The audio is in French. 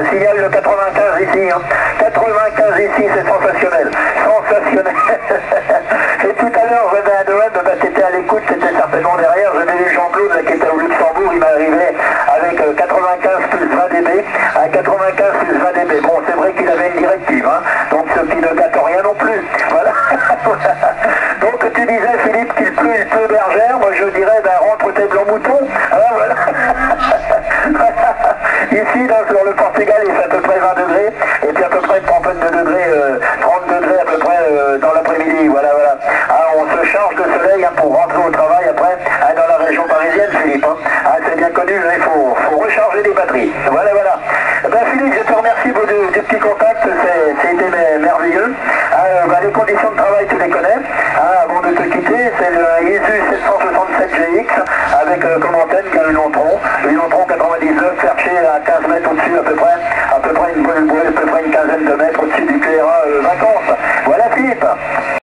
Signal le 95 ici, hein. 95 ici, c'est sensationnel. Sensationnel. Et tout à l'heure, j'avais un OM, bah, t'étais à l'écoute, c'était certainement derrière. J'avais vu Jean-Claude qui était au Luxembourg, il m'arrivait avec 95 plus 20 dB, à 95 plus 20 dB. Bon, c'est vrai qu'il avait une directive, hein. Donc ce qui ne gâte rien non plus. Voilà. Donc tu disais, Philippe, qu'il pleut bergère, moi je dirais, ben, rentre tes blancs moutons. Hein, voilà. Ici, donc, sur le Portugal, il fait à peu près 20 degrés, et puis à peu près une trentaine de degrés, 30 degrés à peu près dans l'après-midi, voilà, voilà. Ah, on se charge de soleil hein, pour rentrer au travail après, hein, dans la région parisienne, Philippe. Hein. Ah, c'est bien connu, hein, il faut recharger les batteries. Voilà, voilà. Ben, Philippe, je te remercie du petit contact, c'était merveilleux. Ah, ben, les conditions de travail, tu les connais.